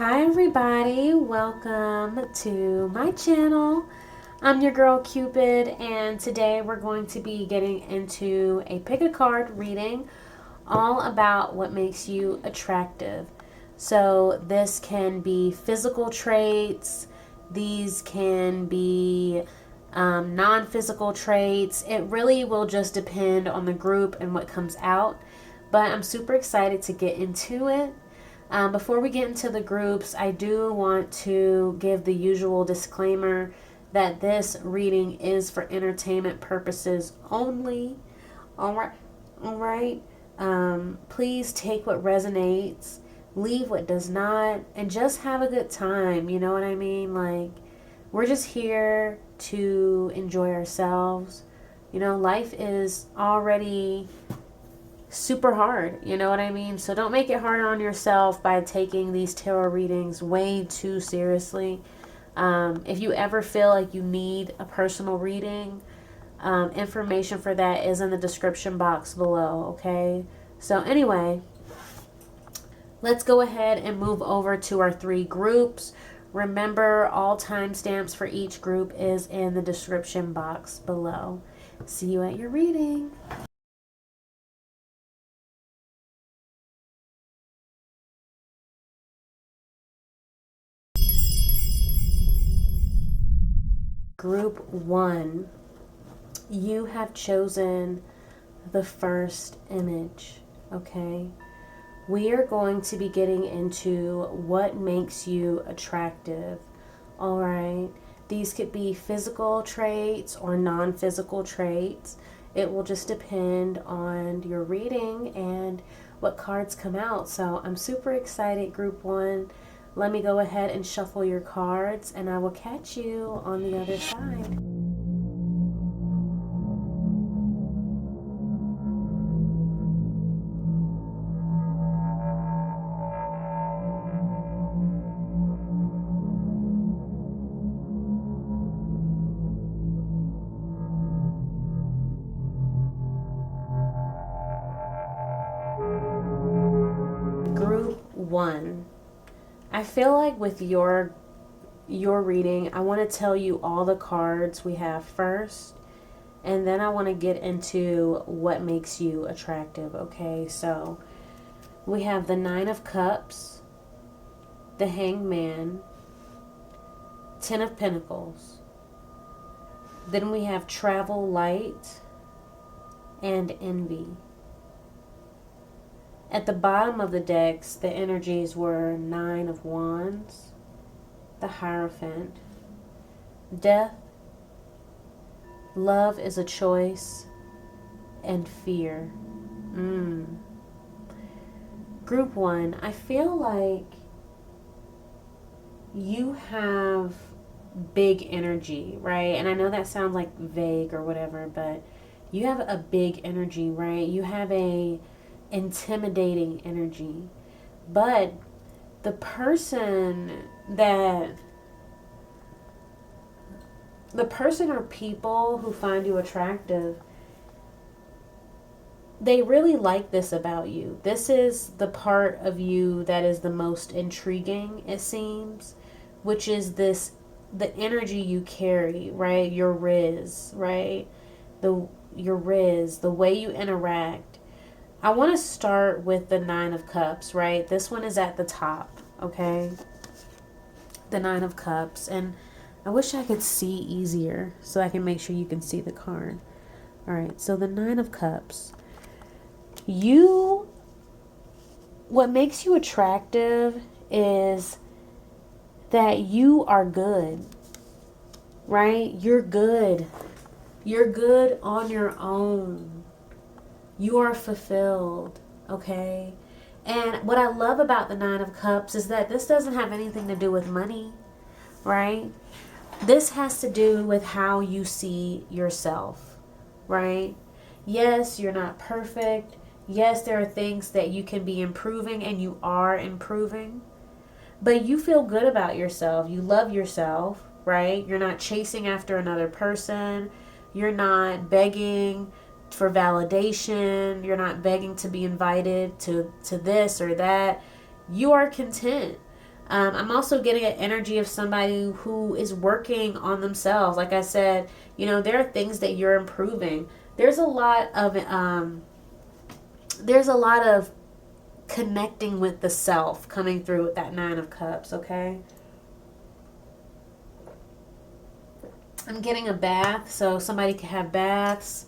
Hi everybody, welcome to my channel. I'm your girl Cupid, and today we're going to be getting into a pick a card reading all about what makes you attractive. So this can be physical traits, these can be non-physical traits. It really will just depend on the group and what comes out, but I'm super excited to get into it. Before we get into the groups, I do want to give the usual disclaimer that this reading is for entertainment purposes only. All right. Please take what resonates, leave what does not, and just have a good time. You know what I mean? Like, we're just here to enjoy ourselves. You know, life is already super hard, you know what I mean? So don't make it hard on yourself by taking these tarot readings way too seriously. If you ever feel like you need a personal reading, information for that is in the description box below, okay? So anyway, let's go ahead and move over to our three groups. Remember, all timestamps for each group is in the description box below. See you at your reading. Group 1, you have chosen the first image, okay? We are going to be getting into what makes you attractive, all right? These could be physical traits or non-physical traits. It will just depend on your reading and what cards come out. So I'm super excited, Group 1. Let me go ahead and shuffle your cards, and I will catch you on the other side. Group 1. I feel like with your reading, I want to tell you all the cards we have first, and then I want to get into what makes you attractive, okay? So we have the Nine of Cups, the Hangman, Ten of Pentacles. Then we have Travel Light and Envy. At the bottom of the decks, the energies were Nine of Wands, the Hierophant, Death, Love is a Choice, and Fear. Group 1, I feel like you have big energy, right? And I know that sounds like vague or whatever, but you have a big energy, right? You have a intimidating energy. But the person or people who find you attractive, they really like this about you. This is the part of you that is the most intriguing, it seems, which is the energy you carry, right? Your riz, right? Your riz, the way you interact. I want to start with the Nine of Cups, right? This one is at the top, okay? The Nine of Cups. And I wish I could see easier so I can make sure you can see the card. All right, so the Nine of Cups. What makes you attractive is that you are good, right? You're good. You're good on your own. You are fulfilled, okay? And what I love about the Nine of Cups is that this doesn't have anything to do with money, right? This has to do with how you see yourself, right? Yes, you're not perfect. Yes, there are things that you can be improving, and you are improving. But you feel good about yourself. You love yourself, right? You're not chasing after another person. You're not begging for validation. You're not begging to be invited to this or that. You are content. I'm also getting an energy of somebody who is working on themselves. Like I said, there are things that you're improving. There's a lot of connecting with the self coming through with that Nine of Cups, okay? I'm getting a bath, so somebody could have baths.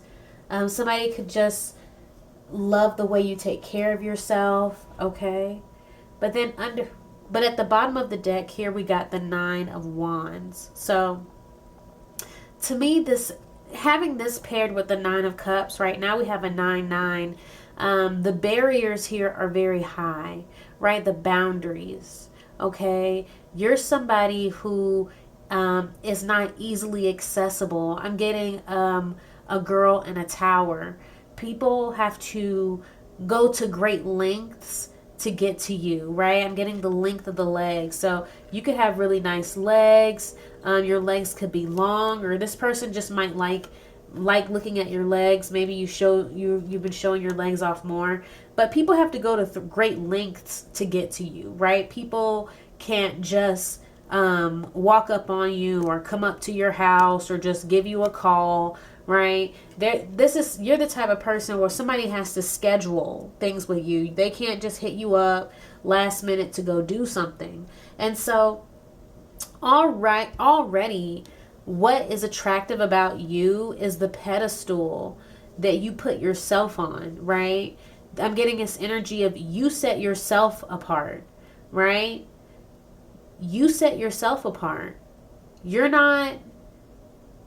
Somebody could just love the way you take care of yourself, okay? But at the bottom of the deck here, we got the Nine of Wands. So to me, having this paired with the Nine of Cups, right now we have a 9-9. The barriers here are very high, right? The boundaries, okay? You're somebody who is not easily accessible. I'm getting a girl in a tower. People have to go to great lengths to get to you, right? I'm getting the length of the legs. So you could have really nice legs. Your legs could be long, or this person just might like looking at your legs. Maybe you've been showing your legs off more, but people have to go to great lengths to get to you, right? People can't just walk up on you or come up to your house or just give you a call, right? You're the type of person where somebody has to schedule things with you. They can't just hit you up last minute to go do something. And so already what is attractive about you is the pedestal that you put yourself on, right? I'm getting this energy of you set yourself apart, right? You set yourself apart. You're not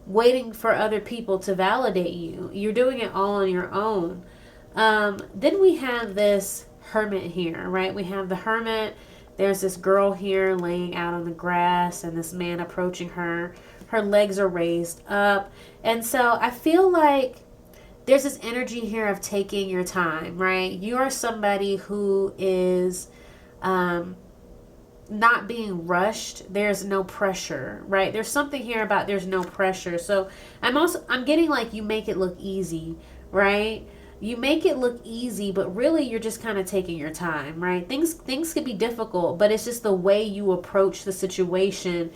waiting for other people to validate you. You're doing it all on your own. Then we have this Hermit here, right? We have the Hermit. There's this girl here laying out on the grass and this man approaching her. Her legs are raised up. And so I feel like there's this energy here of taking your time, right? You are somebody who is not being rushed. There's no pressure, right? There's something here about there's no pressure. So I'm getting like you make it look easy, right? You make it look easy, but really you're just kind of taking your time, right? Things could be difficult, but it's just the way you approach the situation.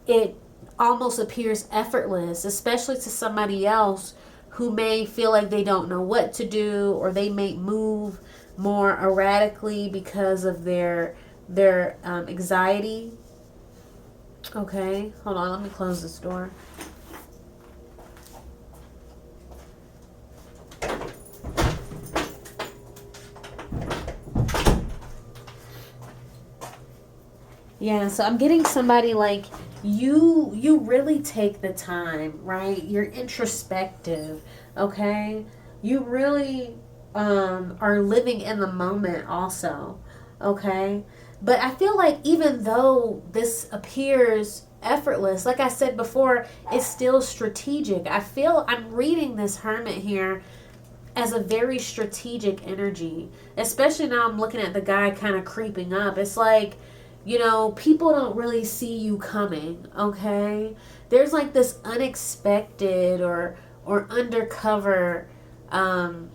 It almost appears effortless, especially to somebody else who may feel like they don't know what to do, or they may move more erratically because of their anxiety. Okay, hold on, let me close this door. Yeah, so I'm getting somebody like you really take the time, right? You're introspective, okay? You really are living in the moment also, okay? But I feel like even though this appears effortless, like I said before, it's still strategic. I'm reading this Hermit here as a very strategic energy, especially now I'm looking at the guy kind of creeping up. It's like, people don't really see you coming, okay? There's like this unexpected or undercover kind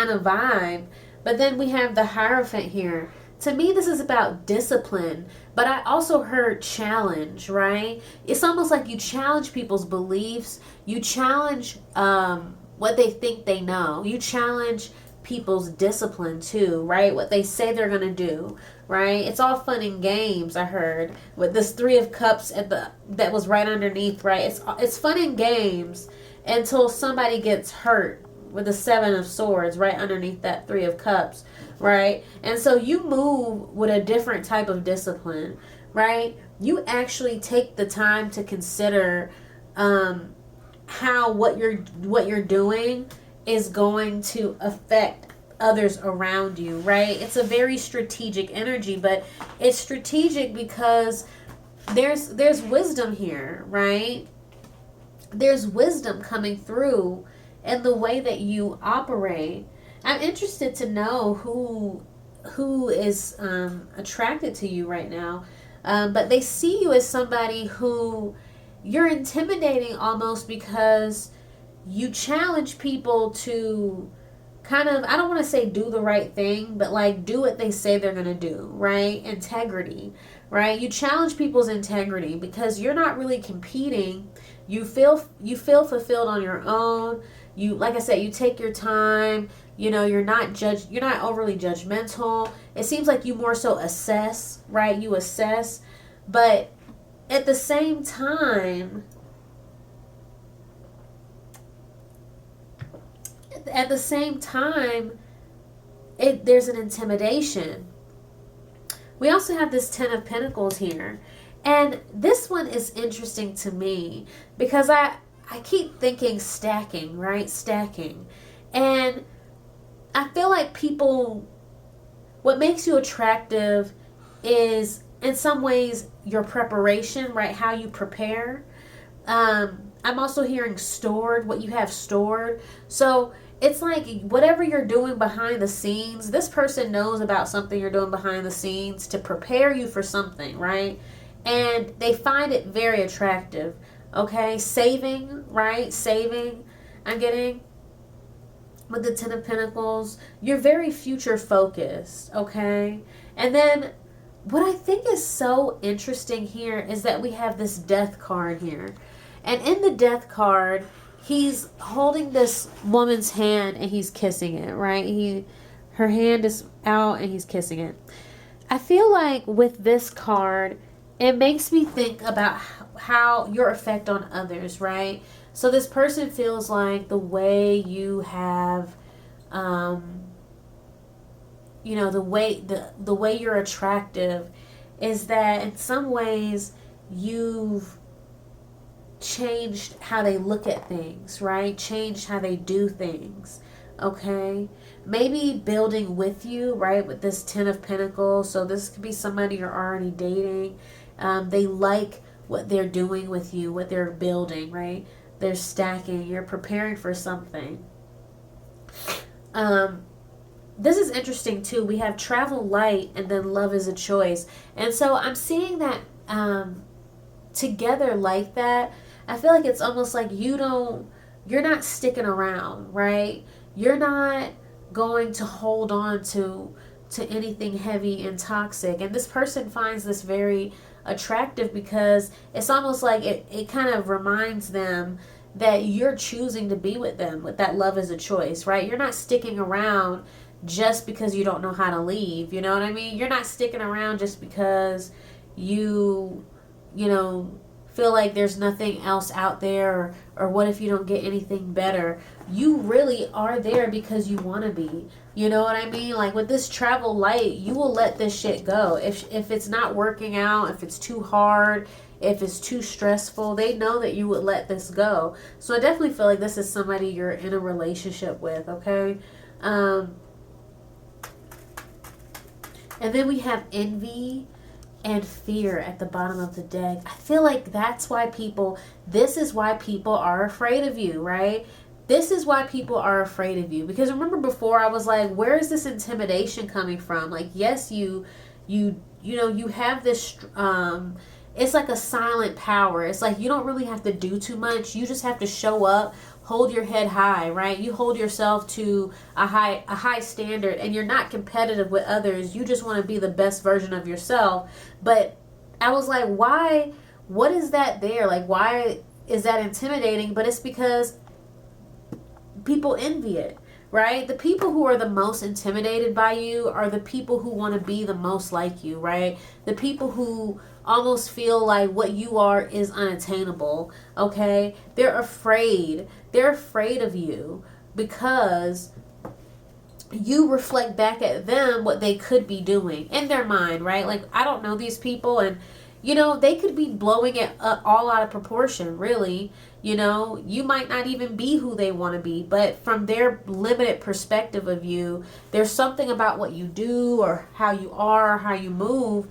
of vibe. But then we have the Hierophant here. To me, this is about discipline, but I also heard challenge, right? It's almost like you challenge people's beliefs. You challenge what they think they know. You challenge people's discipline too, right? What they say they're going to do, right? It's all fun and games, I heard, with this Three of Cups that was right underneath, right? It's fun and games until somebody gets hurt with the Seven of Swords right underneath that Three of Cups, right? And so you move with a different type of discipline, right? You actually take the time to consider how what you're doing is going to affect others around you, right? It's a very strategic energy, but it's strategic because there's wisdom here, right? There's wisdom coming through in the way that you operate. I'm interested to know who is attracted to you right now, but they see you as somebody who you're intimidating almost because you challenge people to kind of, I don't want to say do the right thing, but like do what they say they're going to do, right? Integrity, right? You challenge people's integrity because you're not really competing. You feel fulfilled on your own. You, like I said, you take your time. You know, you're not overly judgmental. It seems like you more so assess, right? You assess, but at the same time, there's an intimidation. We also have this Ten of Pentacles here. And this one is interesting to me because I keep thinking stacking, right? Stacking. And I feel like people, what makes you attractive is in some ways your preparation, right? How you prepare. I'm also hearing stored, what you have stored. So it's like whatever you're doing behind the scenes, this person knows about something you're doing behind the scenes to prepare you for something, right? And they find it very attractive. Okay, saving, right? Saving, I'm getting with the Ten of Pentacles. You're very future focused, okay? And then what I think is so interesting here is that we have this Death card here. And in the Death card, he's holding this woman's hand and he's kissing it, right? Her hand is out and he's kissing it. I feel like with this card, it makes me think about how your effect on others, right? So this person feels like the way you have, you know, the way you're attractive is that in some ways you've changed how they look at things, right? Changed how they do things, okay? Maybe building with you, right? With this Ten of Pentacles. So this could be somebody you're already dating. They like what they're doing with you, what they're building, right? They're stacking. You're preparing for something. This is interesting too. We have travel light and then love is a choice. And so I'm seeing that together like that. I feel like it's almost like you're not sticking around, right? You're not going to hold on to anything heavy and toxic. And this person finds this very attractive because it's almost like it kind of reminds them that you're choosing to be with them, with that love is a choice, right? You're not sticking around just because you don't know how to leave, you know what I mean? You're not sticking around just because you know, feel like there's nothing else out there, or what if you don't get anything better. You really are there because you want to be, you know what I mean? Like with this travel light, you will let this shit go if it's not working out, if it's too hard, if it's too stressful. They know that you would let this go. So I definitely feel like this is somebody you're in a relationship with, okay? And then we have envy and fear at the bottom of the deck. I feel like this is why people are afraid of you, right? This is why people are afraid of you. Because remember before I was like, where is this intimidation coming from? Like, yes, you know, you have this, it's like a silent power. It's like you don't really have to do too much. You just have to show up, hold your head high, right? You hold yourself to a high standard, and you're not competitive with others. You just want to be the best version of yourself. But I was like, why? What is that there? Like, why is that intimidating? But it's because people envy it, right? The people who are the most intimidated by you are the people who want to be the most like you, right? The people who almost feel like what you are is unattainable, okay? They're afraid. They're afraid of you because you reflect back at them what they could be doing in their mind, right? Like, I don't know these people, and you know, they could be blowing it all out of proportion, really. You know, you might not even be who they want to be, but from their limited perspective of you, there's something about what you do or how you are or how you move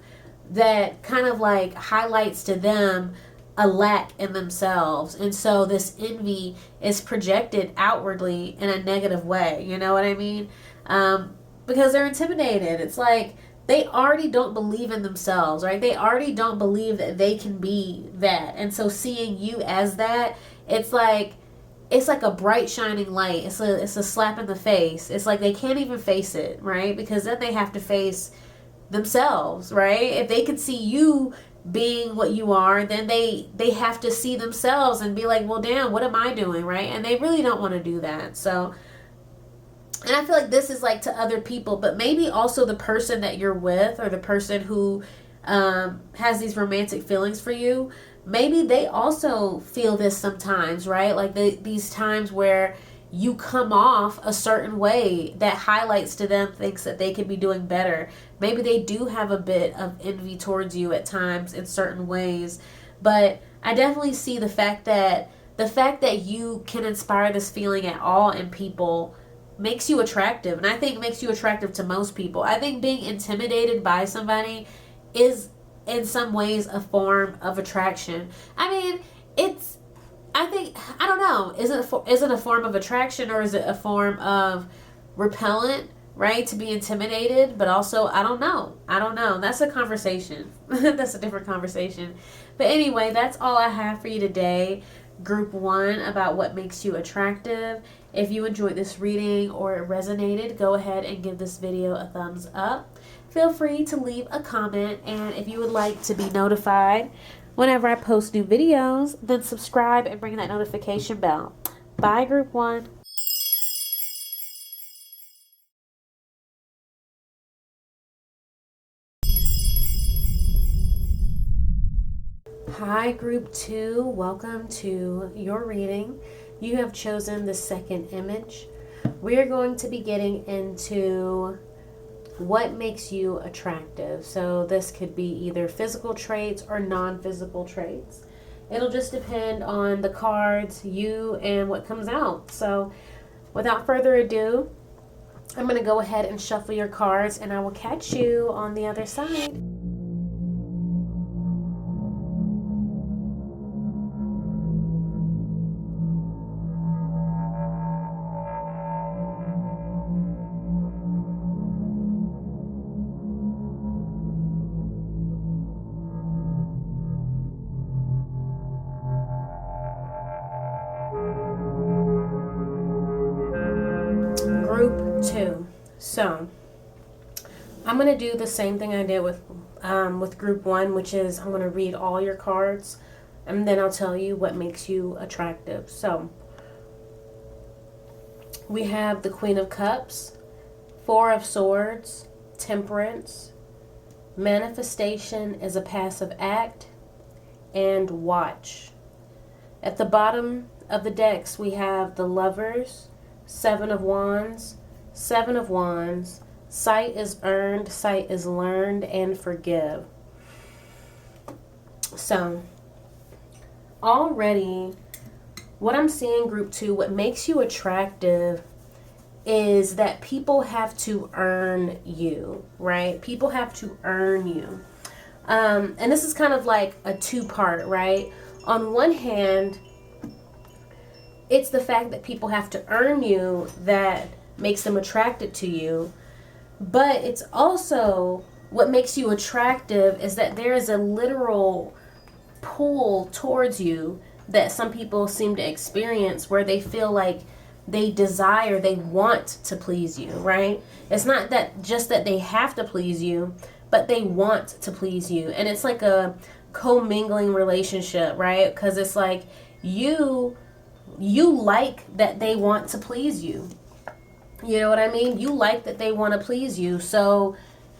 that kind of like highlights to them a lack in themselves. And so this envy is projected outwardly in a negative way. You know what I mean? Because they're intimidated. It's like they already don't believe in themselves, right? They already don't believe that they can be that. And so seeing you as that, it's like it's like a bright shining light. It's a slap in the face. It's like they can't even face it, right? Because then they have to face themselves, right? If they could see you being what you are, then they have to see themselves and be like, well, damn, what am I doing, right? And they really don't want to do that. So, and I feel like this is like to other people, but maybe also the person that you're with, or the person who has these romantic feelings for you, maybe they also feel this sometimes, right? Like these times where you come off a certain way that highlights to them things that they could be doing better. Maybe they do have a bit of envy towards you at times in certain ways. But I definitely see the fact that you can inspire this feeling at all in people makes you attractive. And I think makes you attractive to most people. I think being intimidated by somebody is in some ways a form of attraction. I mean, I don't know. Is it a form of attraction, or is it a form of repellent, right? To be intimidated, but also, I don't know. That's a conversation. That's a different conversation. But anyway, that's all I have for you today. Group 1, about what makes you attractive. If you enjoyed this reading or it resonated, go ahead and give this video a thumbs up. Feel free to leave a comment, and if you would like to be notified whenever I post new videos, then subscribe and ring that notification bell. Bye, Group 1. Hi, Group 2. Welcome to your reading. You have chosen the second image. We are going to be getting into what makes you attractive. So this could be either physical traits or non-physical traits. It'll just depend on the cards, you, and what comes out. So without further ado, I'm going to go ahead and shuffle your cards, and I will catch you on the other side. Group 2. So I'm going to do the same thing I did with Group 1, which is I'm going to read all your cards, and then I'll tell you what makes you attractive. So we have the Queen of Cups, Four of Swords, Temperance, Manifestation is a passive act, and Watch. At the bottom of the decks, we have the Lovers, Seven of Wands, Sight is earned, sight is learned, and Forgive. So, already, what I'm seeing, Group 2, what makes you attractive is that people have to earn you, right? People have to earn you. And this is kind of like a two-part, right? On one hand, it's the fact that people have to earn you that makes them attracted to you. But it's also what makes you attractive is that there is a literal pull towards you that some people seem to experience, where they feel like they want to please you, right? It's not that just that they have to please you, but they want to please you. And it's like a commingling relationship, right? Because it's like you like that they want to please you. You know what I mean? You like that they want to please you. So,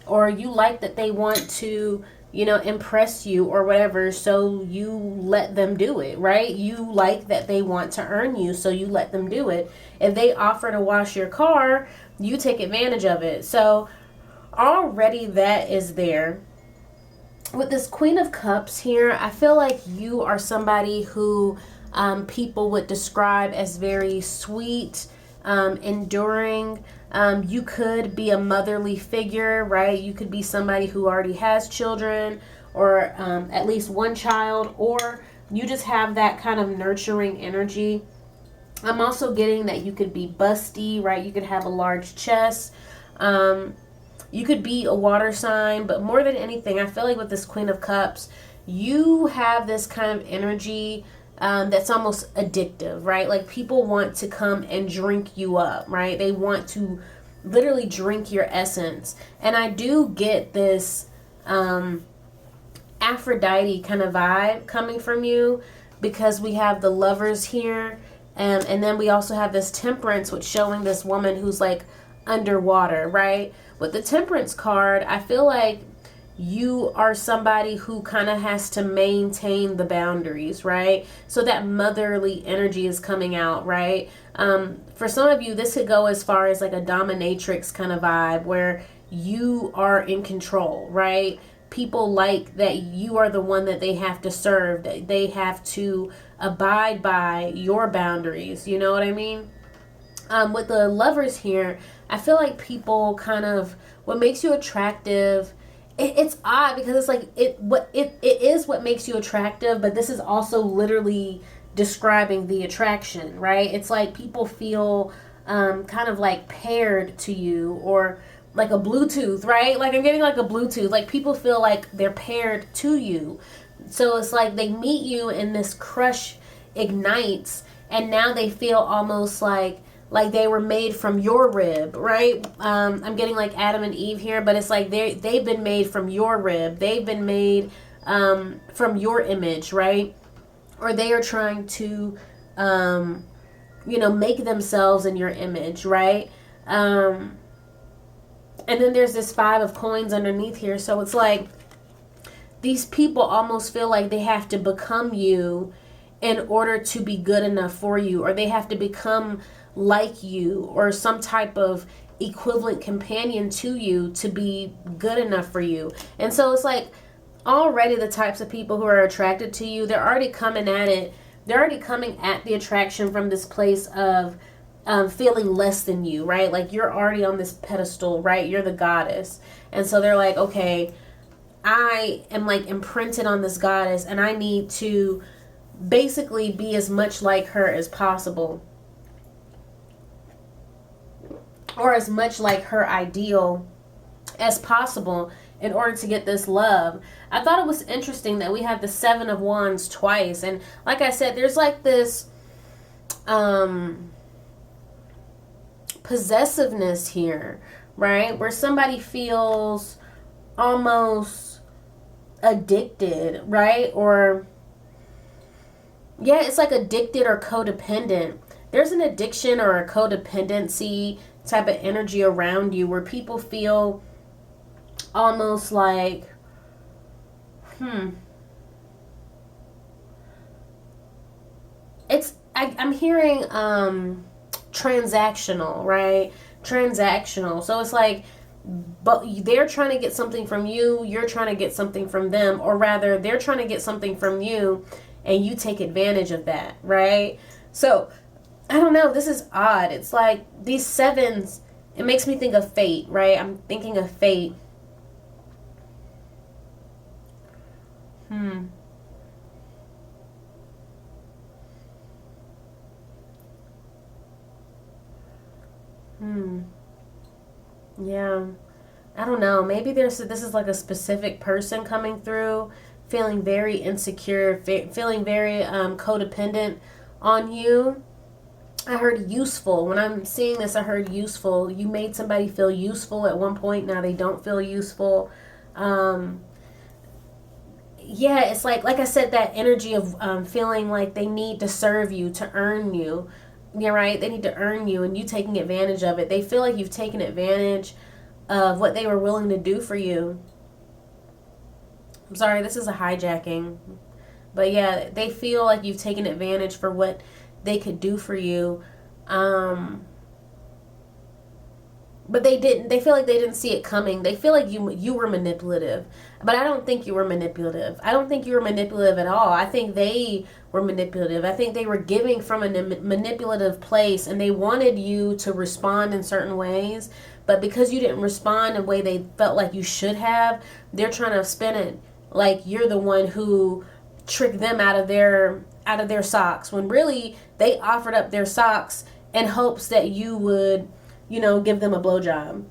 or you like that they want to, impress you or whatever. So you let them do it, right? You like that they want to earn you. So you let them do it. If they offer to wash your car, you take advantage of it. So already that is there. With this Queen of Cups here, I feel like you are somebody who people would describe as very sweet, enduring. You could be a motherly figure, right? You could be somebody who already has children, or at least one child, or you just have that kind of nurturing energy. I'm also getting that you could be busty, right? You could have a large chest. You could be a water sign, but more than anything, I feel like with this Queen of Cups, you have this kind of energy that's almost addictive, right? Like people want to come and drink you up, right? They want to literally drink your essence. And I do get this Aphrodite kind of vibe coming from you, because we have the Lovers here, and then we also have this Temperance, which showing this woman who's like underwater, right? With the Temperance card, I feel like you are somebody who kind of has to maintain the boundaries, right? So that motherly energy is coming out, right? For some of you, this could go as far as like a dominatrix kind of vibe, where you are in control, right? People like that you are the one that they have to serve, that they have to abide by your boundaries. You know what I mean? With the Lovers here, I feel like people kind of, what makes you attractive, it's odd because it's like it is what makes you attractive, but this is also literally describing the attraction, right? It's like people feel kind of like paired to you, or like a Bluetooth, right? Like I'm getting like a Bluetooth. Like people feel like they're paired to you. So it's like they meet you and this crush ignites, and now they feel almost like they were made from your rib, right? I'm getting like Adam and Eve here, but it's like they've been made from your rib. They've been made from your image, right? Or they are trying to, make themselves in your image, right? And then there's this 5 of coins underneath here. So it's like these people almost feel like they have to become you in order to be good enough for you, or they have to become like you, or some type of equivalent companion to you to be good enough for you. And so it's like already the types of people who are attracted to you, they're already coming at it. They're already coming at the attraction from this place of feeling less than you, right? Like you're already on this pedestal, right? You're the goddess. And so they're like, okay, I am like imprinted on this goddess, and I need to basically be as much like her as possible, or as much like her ideal as possible, in order to get this love. I thought it was interesting that we have the 7 of Wands twice. And like I said, there's like this possessiveness here, right? Where somebody feels almost addicted, right? Or yeah, it's like addicted or codependent. There's an addiction or a codependency type of energy around you, where people feel almost like, I'm hearing transactional, right? Transactional. So it's like, but they're trying to get something from you, you're trying to get something from them, or rather they're trying to get something from you and you take advantage of that, right? So I don't know, this is odd. It's like these 7s, it makes me think of fate, right? I'm thinking of fate. Yeah. I don't know. Maybe this is like a specific person coming through, feeling very insecure, feeling very codependent on you. I heard useful. When I'm seeing this, I heard useful. You made somebody feel useful at one point. Now they don't feel useful. Yeah, it's like I said, that energy of feeling like they need to serve you, to earn you. Yeah, right? They need to earn you, and you taking advantage of it. They feel like you've taken advantage of what they were willing to do for you. I'm sorry, this is a hijacking. But yeah, they feel like you've taken advantage for what they could do for you. But they didn't. They feel like they didn't see it coming. They feel like you were manipulative. But I don't think you were manipulative. I don't think you were manipulative at all. I think they were manipulative. I think they were giving from a manipulative place, and they wanted you to respond in certain ways. But because you didn't respond in a way they felt like you should have, they're trying to spin it like you're the one who tricked them out of their socks, when really they offered up their socks in hopes that you would, give them a blowjob.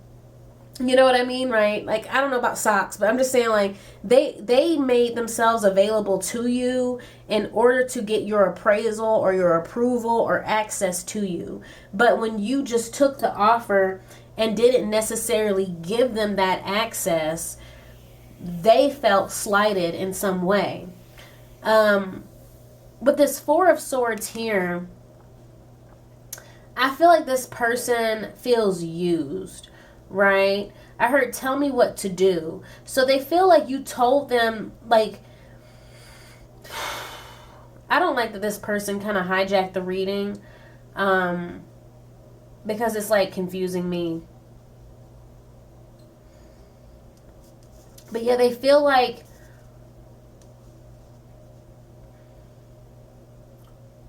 You know what I mean, right? Like, I don't know about socks, but I'm just saying, like, they made themselves available to you in order to get your appraisal or your approval or access to you. But when you just took the offer and didn't necessarily give them that access, they felt slighted in some way. With this Four of Swords here, I feel like this person feels used, right? I heard tell me what to do. So they feel like you told them, like, I don't like that this person kind of hijacked the reading, because it's like confusing me. But yeah, they feel like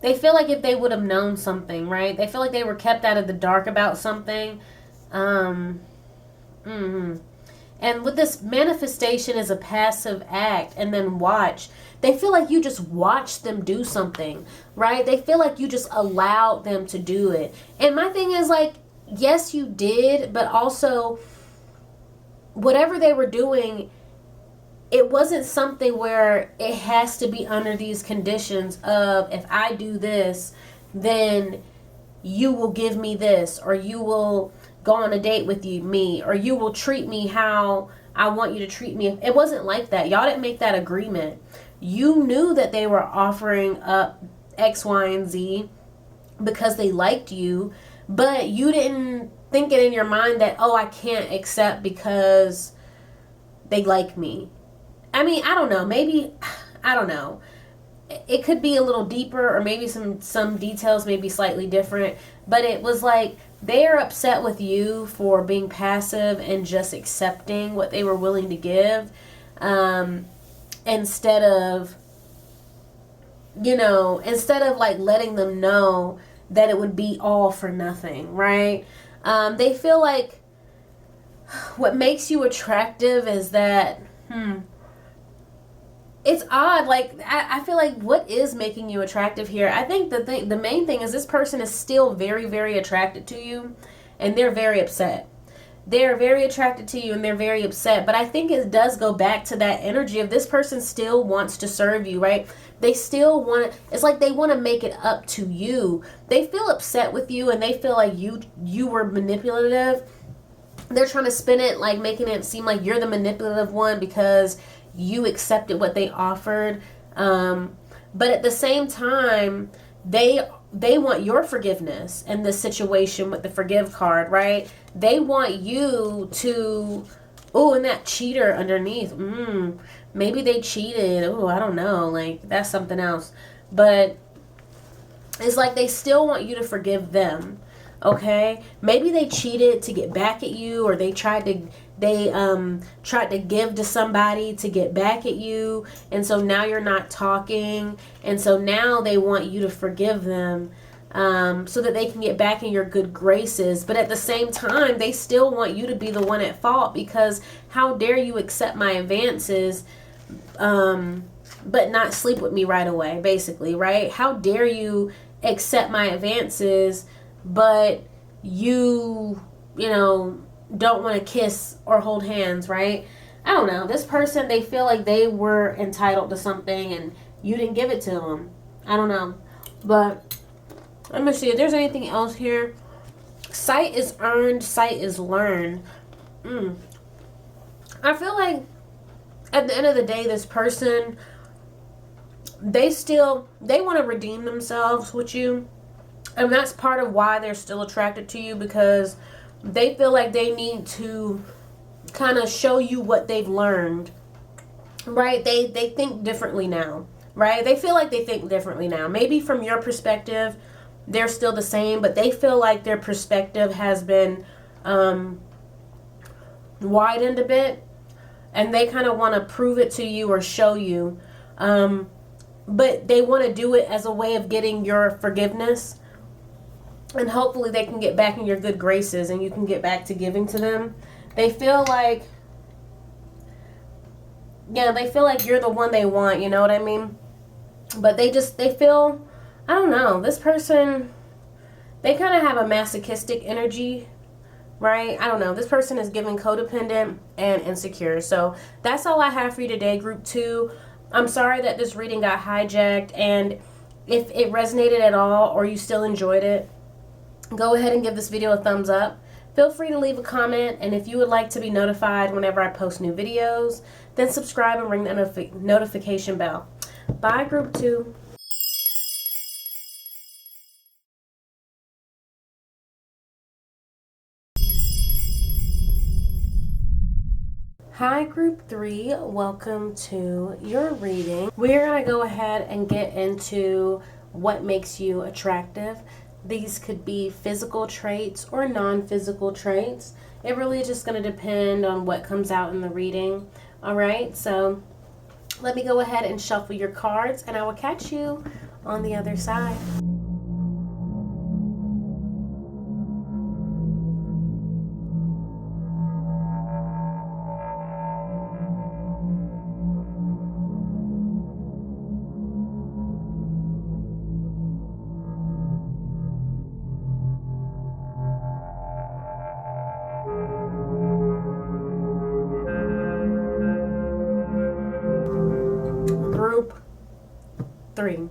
if they would have known something, right? They feel like they were kept out of the dark about something. And with this, manifestation is a passive act, and then watch. They feel like you just watched them do something, right? They feel like you just allowed them to do it. And my thing is, like, yes, you did, but also whatever they were doing, it wasn't something where it has to be under these conditions of, if I do this, then you will give me this, or you will go on a date with me, or you will treat me how I want you to treat me. It wasn't like that. Y'all didn't make that agreement. You knew that they were offering up X, Y, and Z because they liked you, but you didn't think it in your mind that, oh, I can't accept because they like me. I mean, I don't know. Maybe, I don't know. It could be a little deeper, or maybe some details may be slightly different. But it was like they are upset with you for being passive and just accepting what they were willing to give, instead of like letting them know that it would be all for nothing, right? They feel like what makes you attractive is that, it's odd. Like, I feel like, what is making you attractive here? I think the main thing is this person is still very, very attracted to you, and they're very upset. They're very attracted to you, and they're very upset. But I think it does go back to that energy of this person still wants to serve you, right? They still want, it's like they want to make it up to you. They feel upset with you, and they feel like you were manipulative. They're trying to spin it, like making it seem like you're the manipulative one because you accepted what they offered. But at the same time, they want your forgiveness in this situation with the forgive card, right? They want you to, and that cheater underneath, maybe they cheated. I don't know. Like, that's something else. But it's like they still want you to forgive them. Okay, maybe they cheated to get back at you, or they tried to give to somebody to get back at you, and so now you're not talking, and so now they want you to forgive them, so that they can get back in your good graces. But at the same time, they still want you to be the one at fault, because how dare you accept my advances, but not sleep with me right away, basically, right? How dare you accept my advances, but you don't want to kiss or hold hands, right? I don't know. This person, they feel like they were entitled to something and you didn't give it to them. I don't know. But let me see if there's anything else here. Sight is earned, sight is learned. I feel like at the end of the day, this person, they want to redeem themselves with you. And that's part of why they're still attracted to you, because they feel like they need to kind of show you what they've learned, right? They think differently now, right? They feel like they think differently now. Maybe from your perspective, they're still the same, but they feel like their perspective has been widened a bit, and they kind of want to prove it to you or show you. But they want to do it as a way of getting your forgiveness. And hopefully they can get back in your good graces and you can get back to giving to them. They feel like, you're the one they want, you know what I mean? But they feel, I don't know, this person, they kind of have a masochistic energy right? I don't know. This person is giving codependent and insecure. So that's all I have for you today, group 2. I'm sorry that this reading got hijacked, and if it resonated at all or you still enjoyed it, go ahead and give this video a thumbs up. Feel free to leave a comment, and if you would like to be notified whenever I post new videos, then subscribe and ring the notification bell. Bye, group 2. Hi, group 3. Welcome to your reading. We're going to go ahead and get into what makes you attractive. These could be physical traits or non-physical traits. It really is just going to depend on what comes out in the reading. All right, so let me go ahead and shuffle your cards, and I will catch you on the other side. Group 3.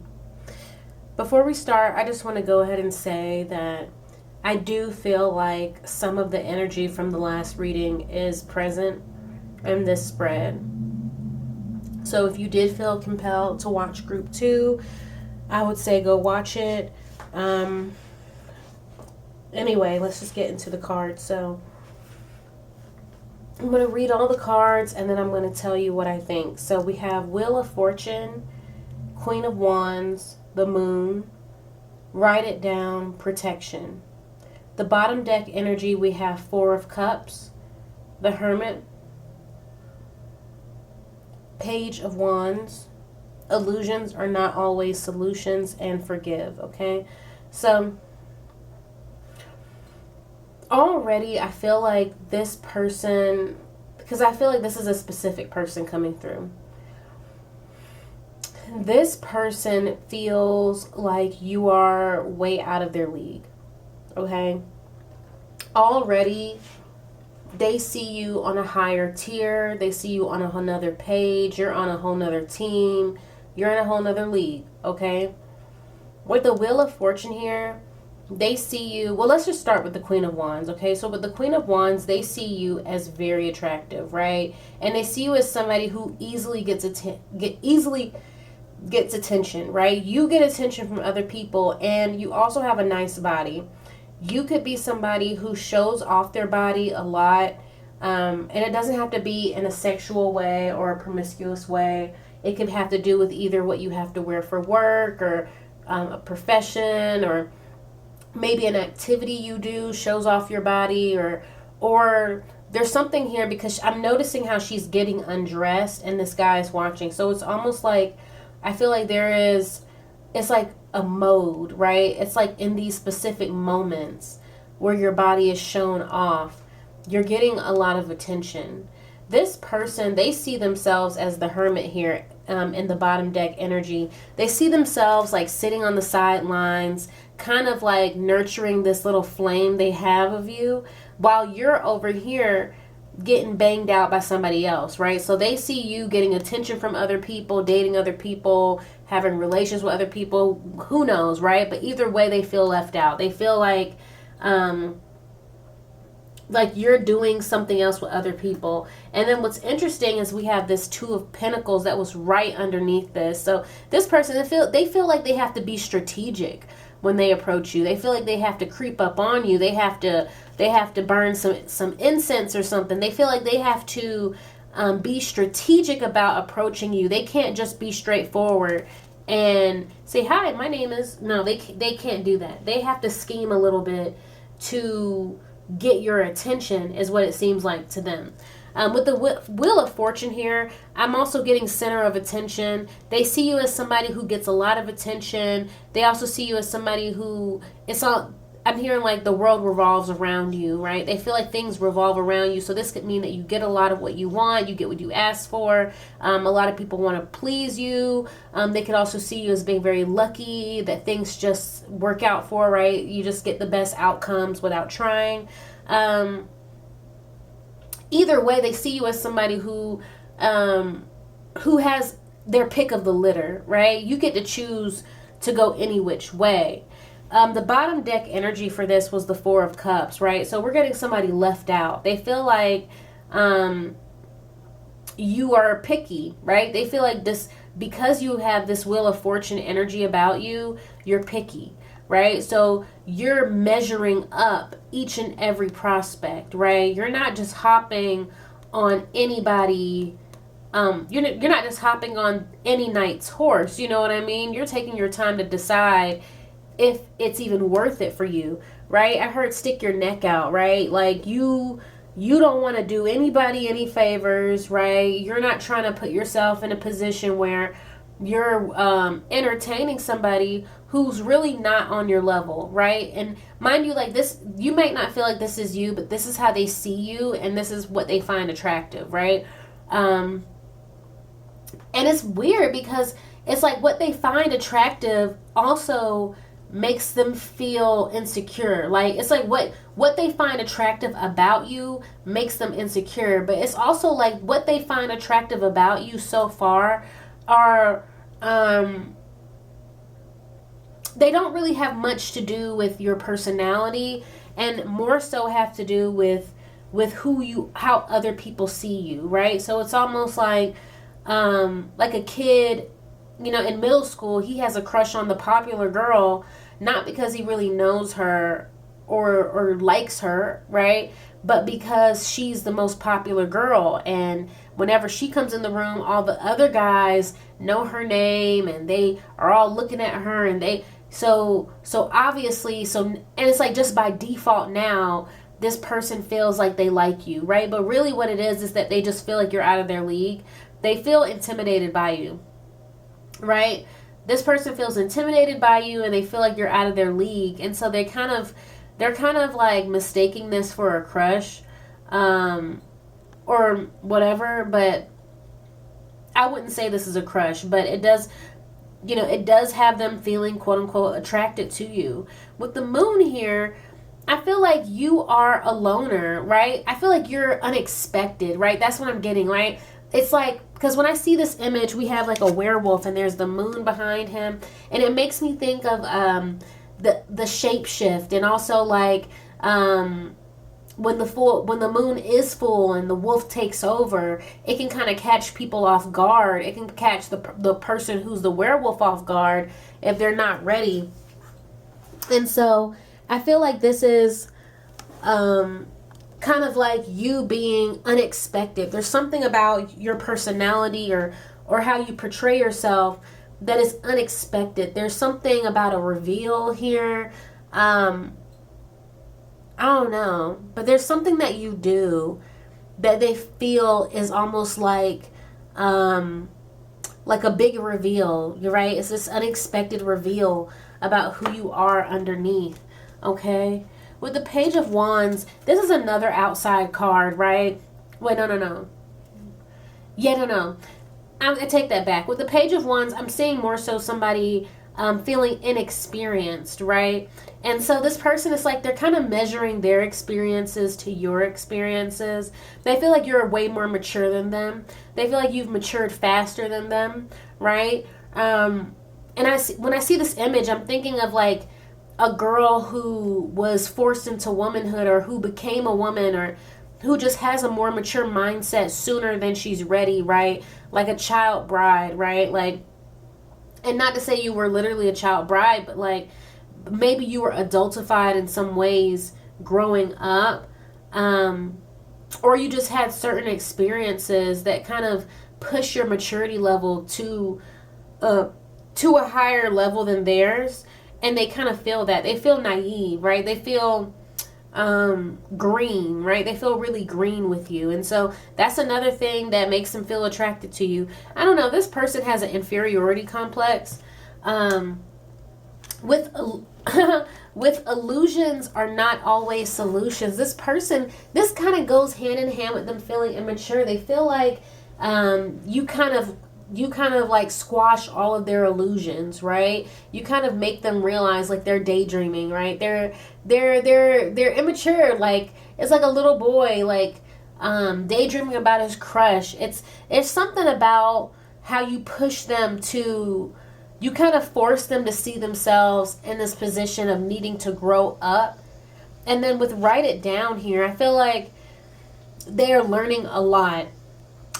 Before we start, I just want to go ahead and say that I do feel like some of the energy from the last reading is present in this spread. So if you did feel compelled to watch group 2, I would say go watch it. Anyway, let's just get into the cards. So I'm going to read all the cards, and then I'm going to tell you what I think. So we have Wheel of Fortune, Queen of Wands, the Moon, Write It Down, Protection. The bottom deck energy, we have Four of Cups, the Hermit, Page of Wands, Illusions are not always solutions, and Forgive, okay? So already I feel like this person, because I feel like this is a specific person coming through. This person feels like you are way out of their league, okay? Already they see you on a higher tier. They see you on a whole nother page. You're on a whole nother team. You're in a whole nother league, okay? With the Wheel of Fortune here, they see you, well, let's just start with the Queen of Wands, okay? So with the Queen of Wands, they see you as very attractive, right? And they see you as somebody who easily gets attention, right? You get attention from other people, and you also have a nice body. You could be somebody who shows off their body a lot, and it doesn't have to be in a sexual way or a promiscuous way. It could have to do with either what you have to wear for work, or a profession, or maybe an activity you do shows off your body, or there's something here, because I'm noticing how she's getting undressed and this guy is watching. So it's almost like, I feel like it's like a mode, right? It's like in these specific moments where your body is shown off, you're getting a lot of attention. This person, they see themselves as the Hermit here, in the bottom deck energy. They see themselves like sitting on the sidelines, kind of like nurturing this little flame they have of you, while you're over here getting banged out by somebody else, right? So they see you getting attention from other people, dating other people, having relations with other people, who knows, right? But either way, they feel left out. They feel like you're doing something else with other people. And then what's interesting is we have this Two of Pentacles that was right underneath this. So this person, they feel like they have to be strategic when they approach you. They feel like they have to creep up on you. They have to burn some incense or something. They feel like they have to be strategic about approaching you. They can't just be straightforward and say, hi, my name is, no, they can't do that. They have to scheme a little bit to get your attention, is what it seems like to them. With the Wheel of Fortune here, I'm also getting center of attention. They see you as somebody who gets a lot of attention. They also see you as somebody who, I'm hearing like the world revolves around you, right? They feel like things revolve around you. So this could mean that you get a lot of what you want. You get what you ask for. A lot of people want to please you. They could also see you as being very lucky, that things just work out for, right? You just get the best outcomes without trying. Either way, they see you as somebody who has their pick of the litter, right? You get to choose to go any which way. The bottom deck energy for this was the Four of Cups, right? So we're getting somebody left out. They feel like you are picky, right? They feel like this, because you have this Wheel of Fortune energy about you, you're picky, right? So you're measuring up each and every prospect, right? You're not just hopping on anybody. You're not just hopping on any knight's horse. You know what I mean? You're taking your time to decide if it's even worth it for you, right? I heard stick your neck out, right? Like you don't want to do anybody any favors, right? You're not trying to put yourself in a position where you're entertaining somebody who's really not on your level, right? And mind you, like this, you might not feel like this is you, but this is how they see you, and this is what they find attractive, right? And it's weird because it's like what they find attractive also makes them feel insecure. Like it's like what they find attractive about you makes them insecure, but it's also like what they find attractive about you so far are they don't really have much to do with your personality, and more so have to do with how other people see you, right? So it's almost like a kid, in middle school, he has a crush on the popular girl, not because he really knows her or likes her, right? But because she's the most popular girl, and whenever she comes in the room, all the other guys know her name, and they are all looking at her, and so obviously, and it's like just by default now, this person feels like they like you, right? But really what it is that they just feel like you're out of their league. They feel intimidated by you, right? This person feels intimidated by you, and they feel like you're out of their league, and so they're kind of like mistaking this for a crush, or whatever. But I wouldn't say this is a crush, but it does have them feeling quote unquote attracted to you. With the moon here, I feel like you are a loner, right? I feel like you're unexpected, right? That's what I'm getting, right? It's like, because when I see this image, we have like a werewolf, and there's the moon behind him, and it makes me think of the shapeshift, and also like when the moon is full and the wolf takes over, it can kind of catch people off guard. It can catch the person who's the werewolf off guard if they're not ready. And so I feel like this is kind of like you being unexpected. There's something about your personality or how you portray yourself that is unexpected. There's something about a reveal here. I don't know, but there's something that you do that they feel is almost like a big reveal. You're right. It's this unexpected reveal about who you are underneath. Okay. With the Page of Wands, this is another outside card, right? Wait, no. Yeah, no. I take that back. With the Page of Wands, I'm seeing more so somebody feeling inexperienced, right? And so this person is like, they're kind of measuring their experiences to your experiences. They feel like you're way more mature than them. They feel like you've matured faster than them, right? And when I see this image, I'm thinking of like a girl who was forced into womanhood, or who became a woman, or who just has a more mature mindset sooner than she's ready, right? Like a child bride, right? Like, and not to say you were literally a child bride, but like maybe you were adultified in some ways growing up, or you just had certain experiences that kind of push your maturity level to a higher level than theirs. And they kind of feel that. They feel naive, right? They feel green, right? They feel really green with you. And so that's another thing that makes them feel attracted to you. I don't know. This person has an inferiority complex. With illusions are not always solutions. This kind of goes hand in hand with them feeling immature. They feel like you kind of you kind of like squash all of their illusions, right? You kind of make them realize like they're daydreaming, right? They're immature. Like it's like a little boy like daydreaming about his crush. It's something about how you push them to, you kind of force them to see themselves in this position of needing to grow up. And then with write it down here, I feel like they're learning a lot.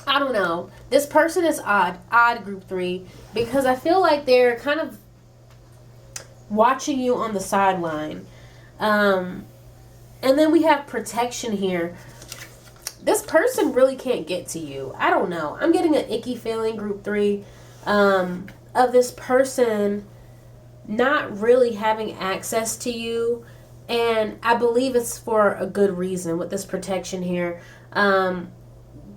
I don't know. This person is odd group 3, because I feel like they're kind of watching you on the sideline. And then we have protection here. This person really can't get to you. I don't know. I'm getting an icky feeling, group 3, of this person not really having access to you. And I believe it's for a good reason with this protection here.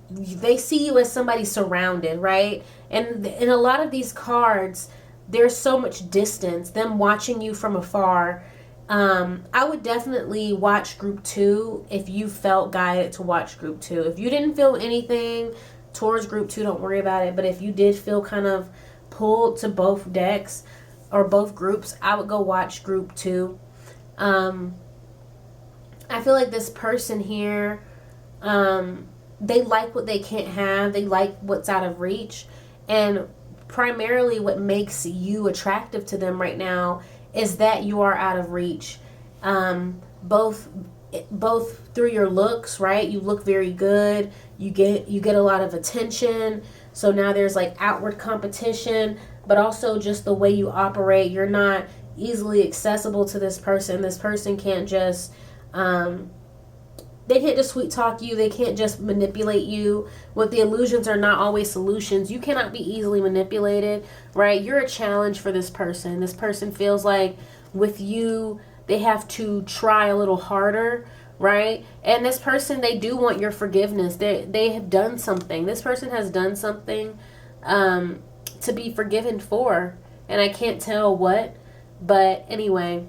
They see you as somebody surrounded, right? And in a lot of these cards, there's so much distance, them watching you from afar. I would definitely watch group 2 if you felt guided to watch group 2. If you didn't feel anything towards group 2, don't worry about it. But if you did feel kind of pulled to both decks or both groups, I would go watch group 2. I feel like this person here, they like what they can't have. They like what's out of reach. And primarily what makes you attractive to them right now is that you are out of reach. Both through your looks, right? You look very good. You get a lot of attention. So now there's like outward competition, but also just the way you operate. You're not easily accessible to this person. This person can't just they can't just sweet talk you. They can't just manipulate you. What the illusions are not always solutions. You cannot be easily manipulated, right? You're a challenge for this person. This person feels like with you, they have to try a little harder, right? And this person, they do want your forgiveness. They have done something. This person has done something to be forgiven for. And I can't tell what. But anyway,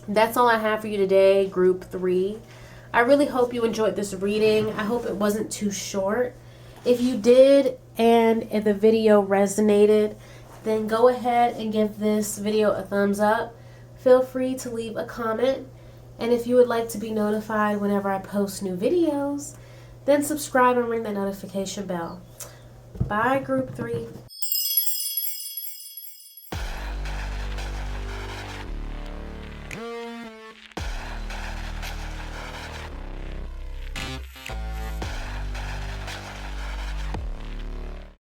that's all I have for you today, group 3. I really hope you enjoyed this reading. I hope it wasn't too short. If you did and if the video resonated, then go ahead and give this video a thumbs up. Feel free to leave a comment. And if you would like to be notified whenever I post new videos, then subscribe and ring the notification bell. Bye, group 3.